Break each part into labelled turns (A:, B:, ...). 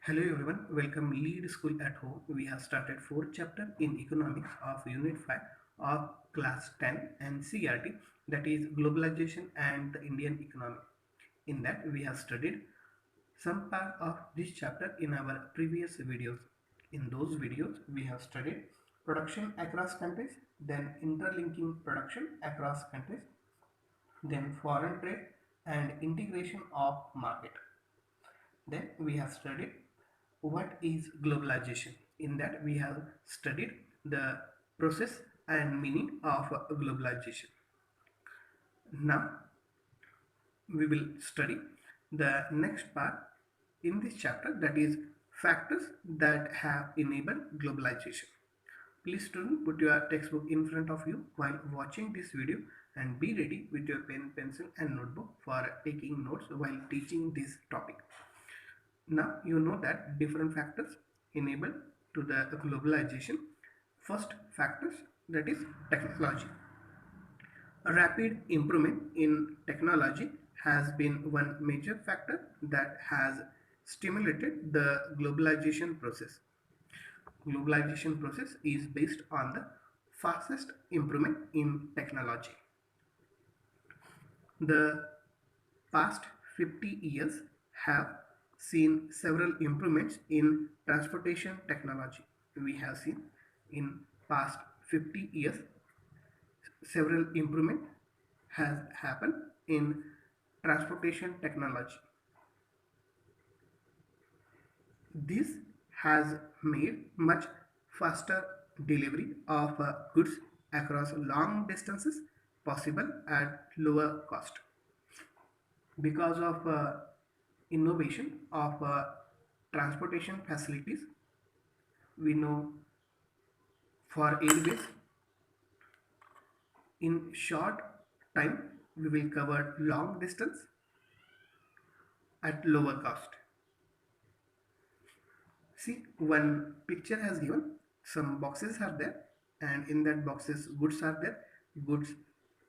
A: Hello everyone, welcome Lead School at Home. We have started fourth chapter in economics of Unit 5 of class 10 and CRT, that is globalization and the Indian economy. In that we have studied some part of this chapter in our previous videos. In those videos we have studied production across countries, then interlinking production across countries, then foreign trade and integration of market. Then we have studied what is globalization. In that we have studied the process and meaning of globalization. Now we will study the next part in this chapter, that is factors that have enabled globalization. Please student, put your textbook in front of you while watching this video and be ready with your pen, pencil and notebook for taking notes while teaching this topic. Now you know that different factors enable to the globalization. First factors, that is technology. A rapid improvement in technology has been one major factor that has stimulated the globalization process. Globalization process is based on the fastest improvement in technology. The past 50 years have seen several improvements in transportation technology. We have seen in past 50 years several improvement has happened in transportation technology. This has made much faster delivery of goods across long distances possible at lower cost. Because of innovation of transportation facilities, we know for airways, in short time we will cover long distance at lower cost. See, one picture has given some boxes are there, and in that boxes goods are there. Goods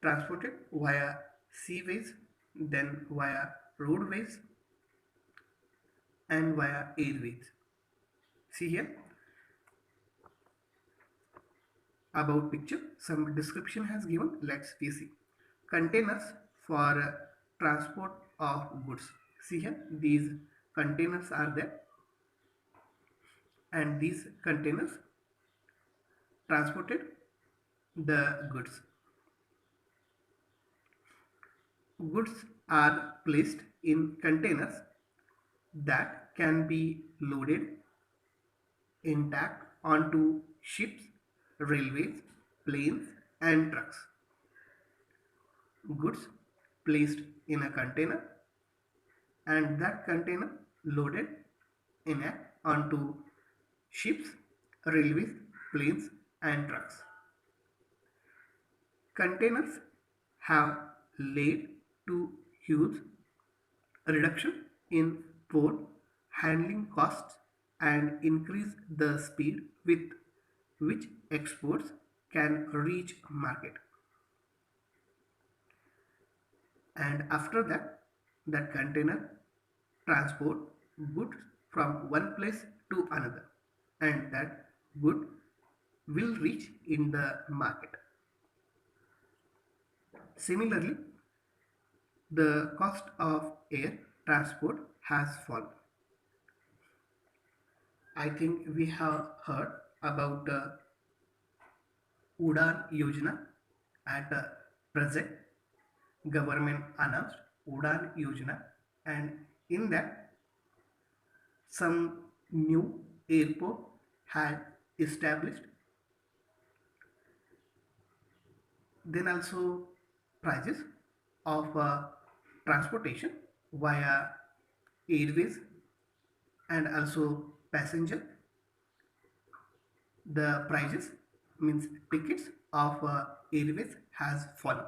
A: transported via seaways, then via roadways and via airways. See here, about picture some description has given. Let's see. Containers for transport of goods. See here, these containers are there, and these containers transported the goods. Goods are placed in containers that can be loaded intact onto ships, railways, planes and trucks. Goods placed in a container and that container loaded in onto ships, railways, planes and trucks. Containers have led to huge reduction in port handling costs and increase the speed with which exports can reach market. And after that, that container transport goods from one place to another, and that good will reach in the market. Similarly, the cost of air transport has fallen. I think we have heard about the Udan Yojana. At present, government announced Udan Yojana, and in that some new airport had established. Then also prices of transportation via airways and also passenger, the prices means tickets of airways has fallen.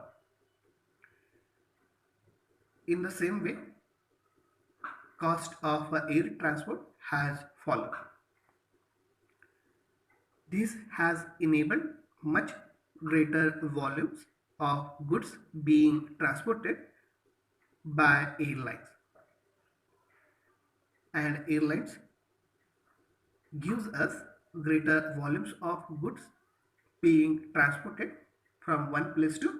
A: In the same way, cost of air transport has fallen. This has enabled much greater volumes of goods being transported by airlines, and airlines gives us greater volumes of goods being transported from one place to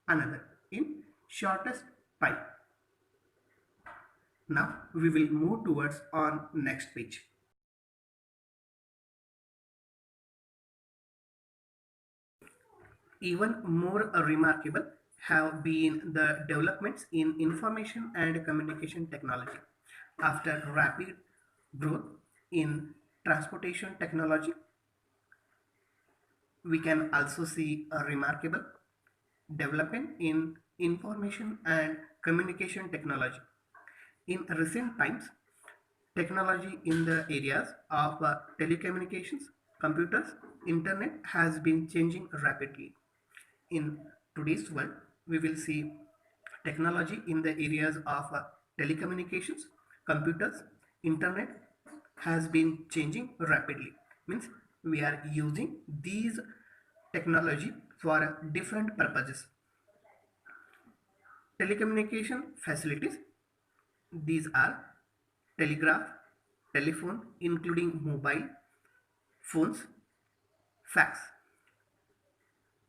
A: another in shortest time. Now we will move towards on next page. Even more remarkable have been the developments in information and communication technology. After rapid growth in transportation technology, we can also see a remarkable development in information and communication technology. In recent times, technology in the areas of telecommunications, computers, internet has been changing rapidly. In today's world, we will see technology in the areas of telecommunications, computers, internet has been changing rapidly. Means we are using these technology for different purposes. Telecommunication facilities, these are telegraph, telephone, including mobile phones, fax.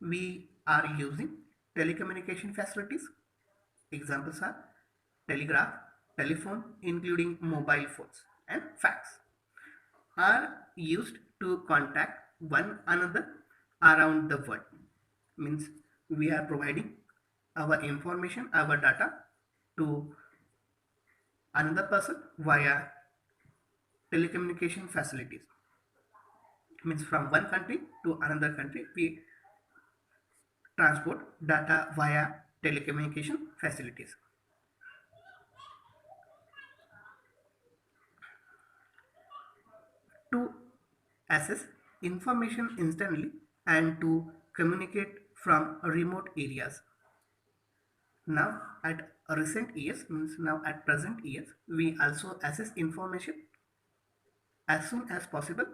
A: We are using telecommunication facilities. Examples are telegraph, telephone, including mobile phones, and fax are used to contact one another around the world. Means we are providing our information, our data to another person via telecommunication facilities. Means from one country to another country, we transport data via telecommunication facilities. To access information instantly and to communicate from remote areas. Now at recent years, means now at present years, we also access information as soon as possible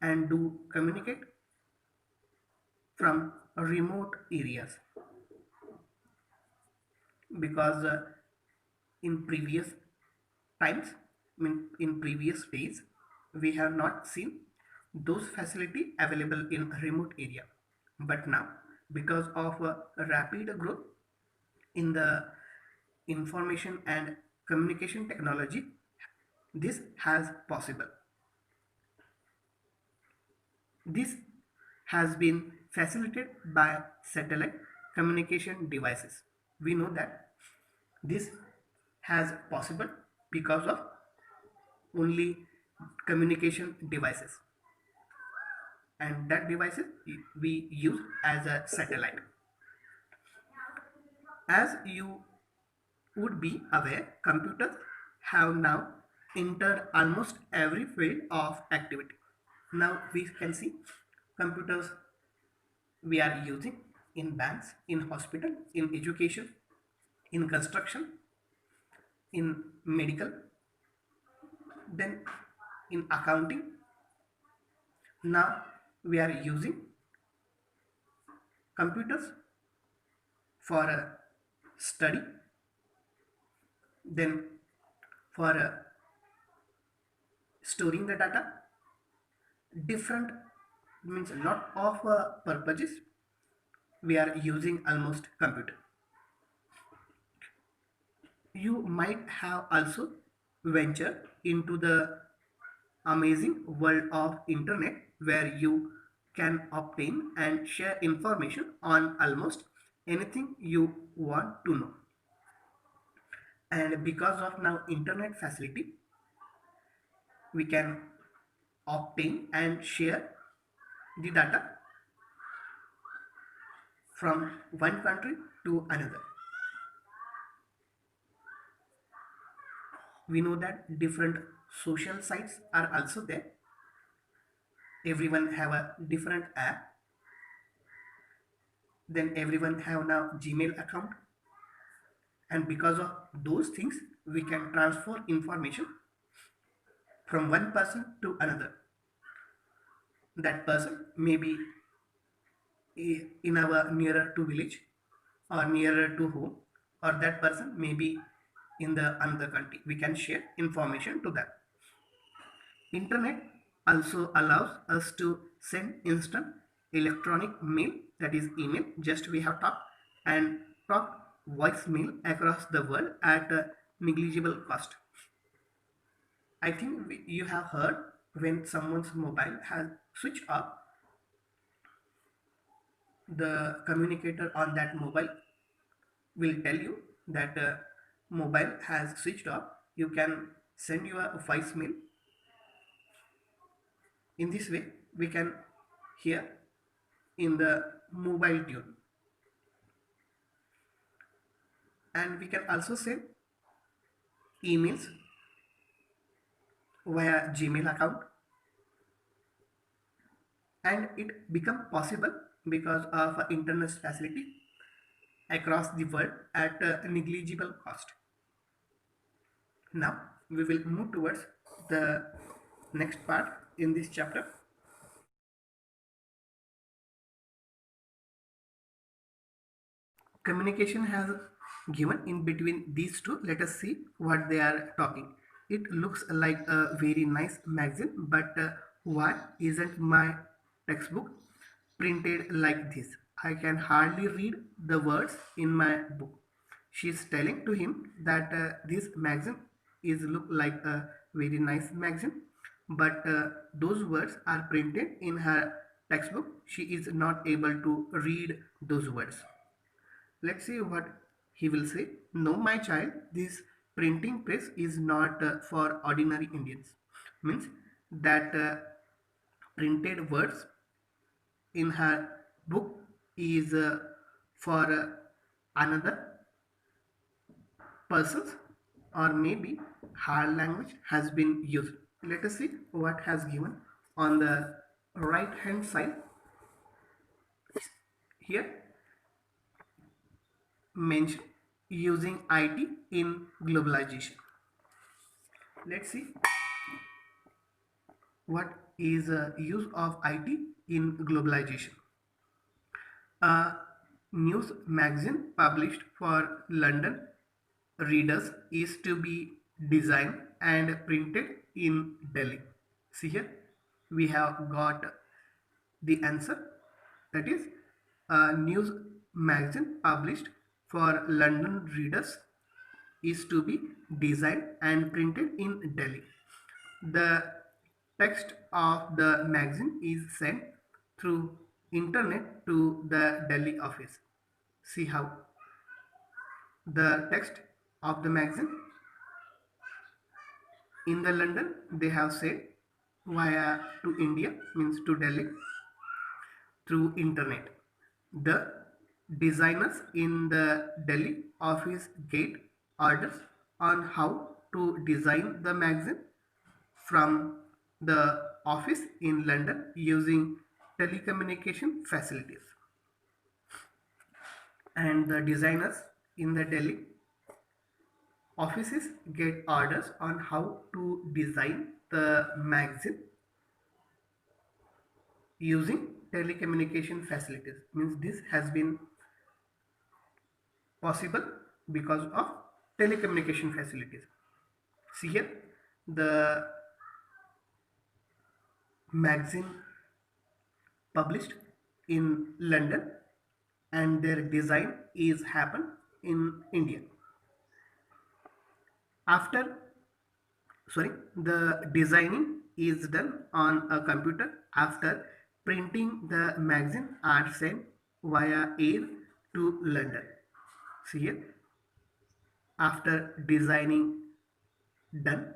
A: and do communicate from remote areas, because in previous times, in previous days, we have not seen those facility available in remote area. But now, because of rapid growth in the information and communication technology, this has possible. This has been facilitated by satellite communication devices. We know that this has possible because of only communication devices, and that devices we use as a satellite. As you would be aware, computers have now entered almost every field of activity. Now we can see computers we are using in banks, in hospital, in education, in construction, in medical, then in accounting. Now we are using computers for study, then for storing the data. Different, means a lot of purposes we are using almost computer. You might have also ventured into the amazing world of internet, where you can obtain and share information on almost anything you want to know. And because of now internet facility, we can obtain and share the data from one country to another. We know that different social sites are also there. Everyone have a different app. Then everyone have now Gmail account, and because of those things, we can transfer information from one person to another. That person may be in our nearer to village or nearer to home, or that person may be in the another country. We can share information to them. Internet also allows us to send instant electronic mail, that is email, just we have talked, and talk voicemail across the world at a negligible cost. I think you have heard when someone's mobile has switched off, the communicator on that mobile will tell you that mobile has switched off. You can send your voicemail. In this way, we can hear in the mobile tune, and we can also send emails via Gmail account, and it become possible because of internet facility across the world at a negligible cost. Now we will move towards the next part in this chapter. Communication has given in between these two. Let us see what they are talking. It looks like a very nice magazine, but why isn't my textbook printed like this? I can hardly read the words in my book. She is telling to him that this magazine is look like a very nice magazine, but those words are printed in her textbook. She is not able to read those words. Let's see what he will say. No, my child, this printing press is not for ordinary Indians. Means that printed words in her book is for another persons, or maybe her language has been used. Let us see what has given on the right hand side. Here mention using IT in globalization. Let's see what is use of IT in globalization. A news magazine published for London readers is to be designed and printed in Delhi. See here, we have got the answer. That is, a news magazine published for London readers is to be designed and printed in Delhi. The text of the magazine is sent through internet to the Delhi office. See how the text of the magazine in the London they have sent via to India, means to Delhi, through internet. The designers in the Delhi office get orders on how to design the magazine from the office in London using telecommunication facilities. And the designers in the Delhi offices get orders on how to design the magazine using telecommunication facilities. Means this has been possible because of telecommunication facilities. See here, the magazine published in London and their design is happened in India. After, sorry, the designing is done on a computer. After printing, the magazine are sent via air to London. See here, after designing done,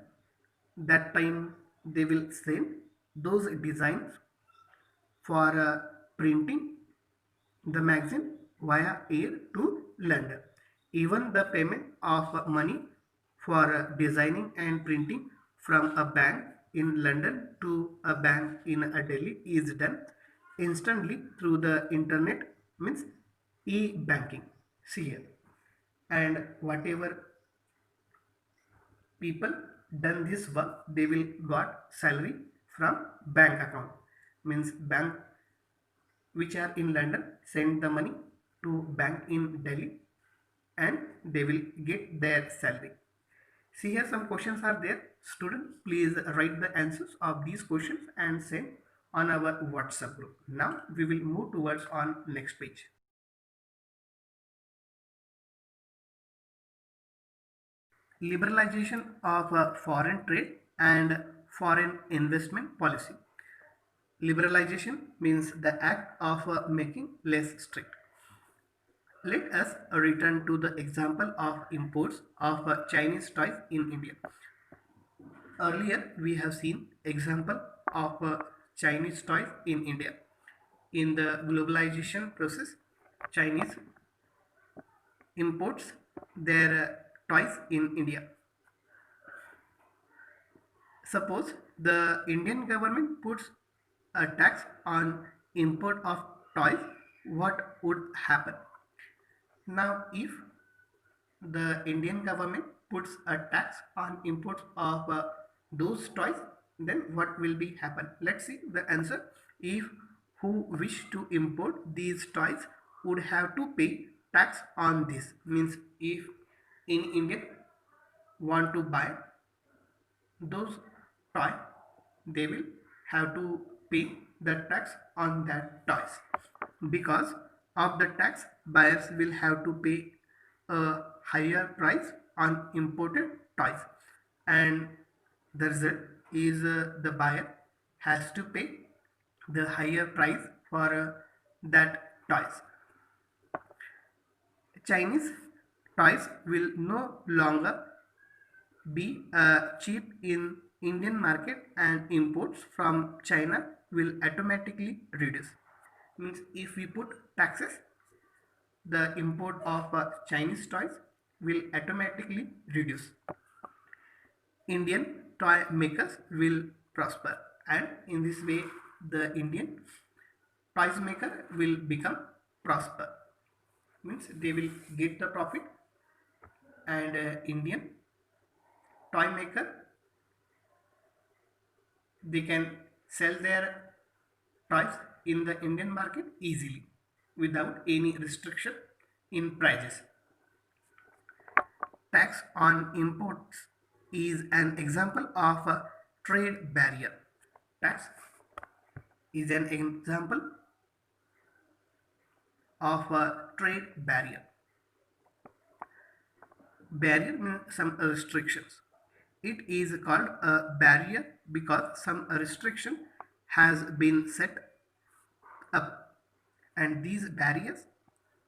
A: that time they will send those designs for printing the magazine via air to London. Even the payment of money for designing and printing from a bank in London to a bank in Delhi is done instantly through the internet, means e-banking. See here, and whatever people done this work, they will got salary from bank account, means bank which are in London send the money to bank in Delhi and they will get their salary. See here, some questions are there. Student, please write the answers of these questions and send on our WhatsApp group. Now we will move towards on next page. Liberalization of foreign trade and foreign investment policy. Liberalization means the act of making less strict. Let us return to the example of imports of Chinese toys in India. Earlier, we have seen example of Chinese toys in India. In the globalization process, Chinese imports their toys in India. Suppose the Indian government puts a tax on import of toys, what would happen? Now, if the Indian government puts a tax on imports of those toys, then what will be happen? Let's see the answer. If who wish to import these toys would have to pay tax on this. Means if in India want to buy those toy, they will have to pay the tax on that toys. Because of the tax, buyers will have to pay a higher price on imported toys, and the result is the buyer has to pay the higher price for that toys. Chinese toys will no longer be cheap in Indian market, and imports from China will automatically reduce. Means if we put taxes, the import of Chinese toys will automatically reduce. Indian toy makers will prosper, and in this way the Indian toys maker will become prosper. Means they will get the profit, and Indian toy maker, they can sell their toys in the Indian market easily without any restriction in prices. Tax on imports is an example of a trade barrier. Tax is an example of a trade barrier. Barrier means some restrictions. It is called a barrier because some restriction has been set up, and these barriers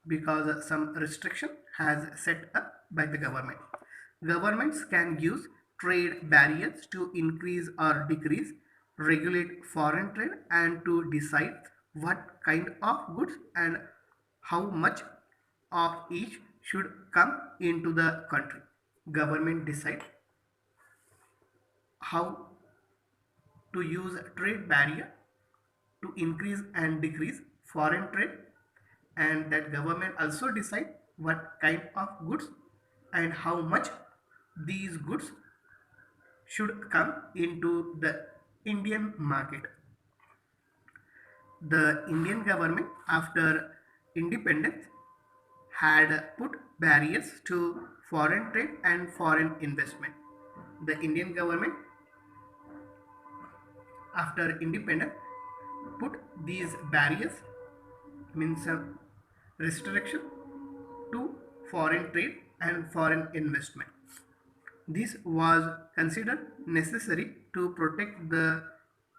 A: because some restriction has set up by the government. Governments can use trade barriers to increase or decrease, regulate foreign trade, and to decide what kind of goods and how much of each should come into the country. Government decide how to use trade barrier to increase and decrease foreign trade, and that government also decide what kind of goods and how much these goods should come into the Indian market. The Indian government after independence had put barriers to foreign trade and foreign investment. The Indian government after independence put these barriers, means restriction to foreign trade and foreign investment. This was considered necessary to protect the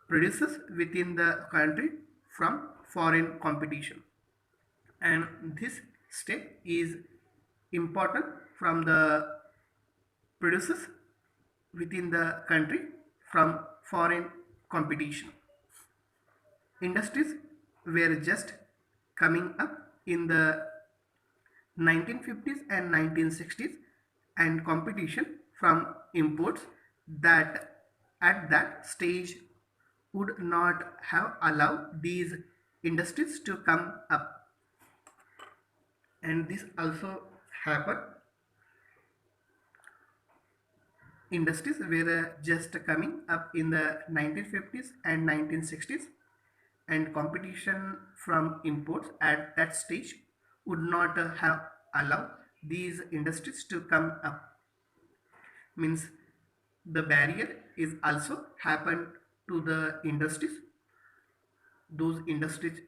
A: producers within the country from foreign competition, and this step is important from the producers within the country from foreign competition. Industries were just coming up in the 1950s and 1960s, and competition from imports that at that stage would not have allowed these industries to come up, and this also happened. Industries were just coming up in the 1950s and 1960s, and competition from imports at that stage would not have allowed these industries to come up. Means The barrier is also happened to the industries. Those industries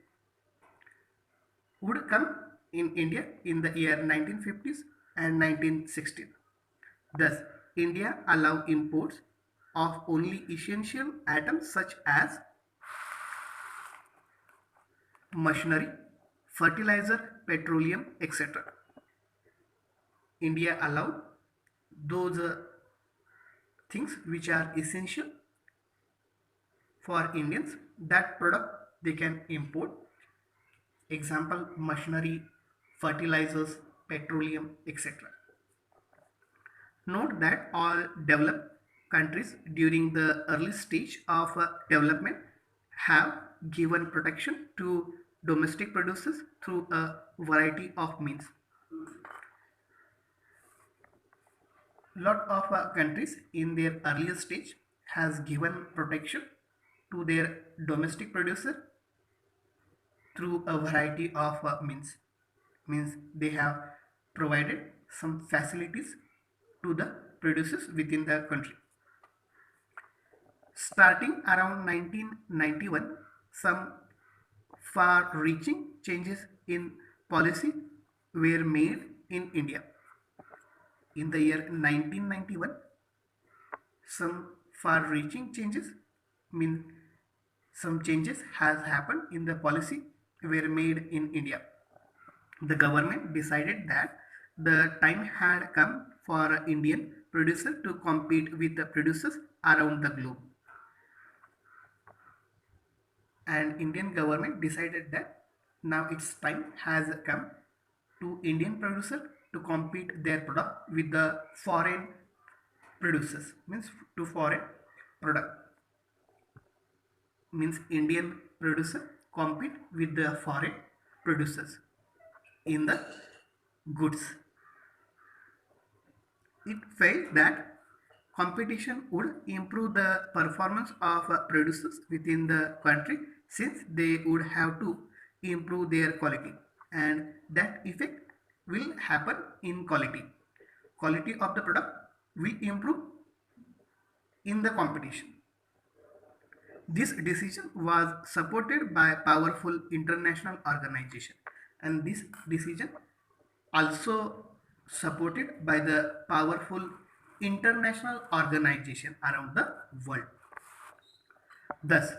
A: would come in India in the year 1950s and 1960s. Thus, India allowed imports of only essential items such as machinery, fertilizer, petroleum, etc. India allowed those things which are essential for Indians, that product they can import. Example, machinery, fertilizers, petroleum, etc. Note that all developed countries during the early stage of development have given protection to domestic producers through a variety of means. Lot of countries in their earlier stage has given protection to their domestic producer through a variety of means they have provided some facilities to the producers within the country. Starting around 1991, some far-reaching changes in policy were made in India. In the year 1991, some far-reaching changes mean some changes has happened in the policy were made in India. The government decided that the time had come for Indian producers to compete with the producers around the globe. And Indian government decided that now its time has come to Indian producer to compete their product with the foreign producers, means to foreign product, means Indian producer compete with the foreign producers in the goods. It felt that competition would improve the performance of producers within the country, since they would have to improve their quality, and that effect will happen in quality. Quality of the product will improve in the competition. This decision was supported by powerful international organization, and this decision also supported by the powerful international organization around the world. Thus,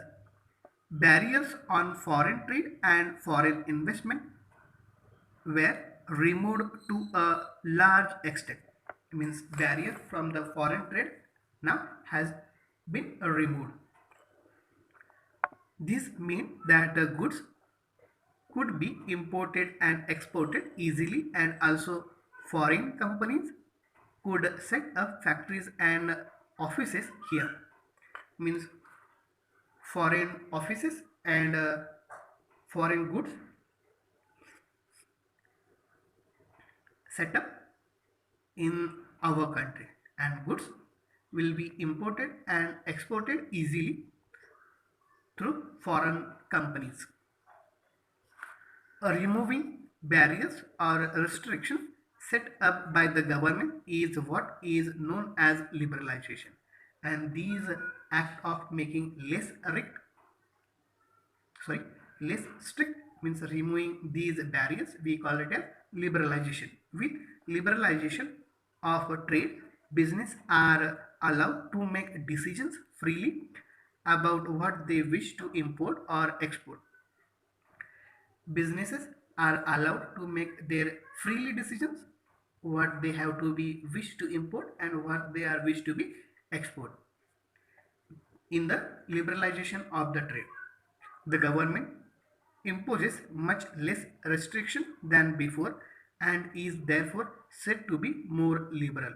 A: barriers on foreign trade and foreign investment were removed to a large extent. It means barrier from the foreign trade now has been removed. This means that the goods could be imported and exported easily, and also foreign companies could set up factories and offices here. Means foreign offices and foreign goods set up in our country, and goods will be imported and exported easily through foreign companies. Removing barriers or restrictions set up by the government is what is known as liberalization, and these act of making sorry less strict, means removing these barriers, we call it as liberalization. With liberalization of trade, business are allowed to make decisions freely about what they wish to import or export. Businesses are allowed to make their freely decisions what they have to be wish to import and what they are wish to be export. In the liberalization of the trade, the government imposes much less restriction than before and is therefore said to be more liberal.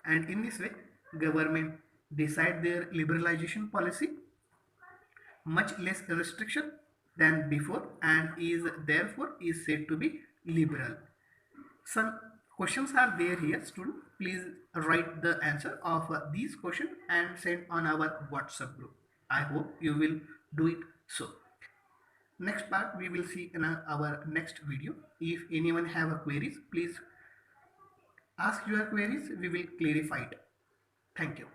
A: And in this way, government decide their liberalization policy much less restriction than before and is therefore is said to be liberal. Some questions are there here, student. Please write the answer of these questions and send on our WhatsApp group. I hope you will do it so. Next part we will see in our next video. If anyone have a queries, please ask your queries. We will clarify it. Thank you.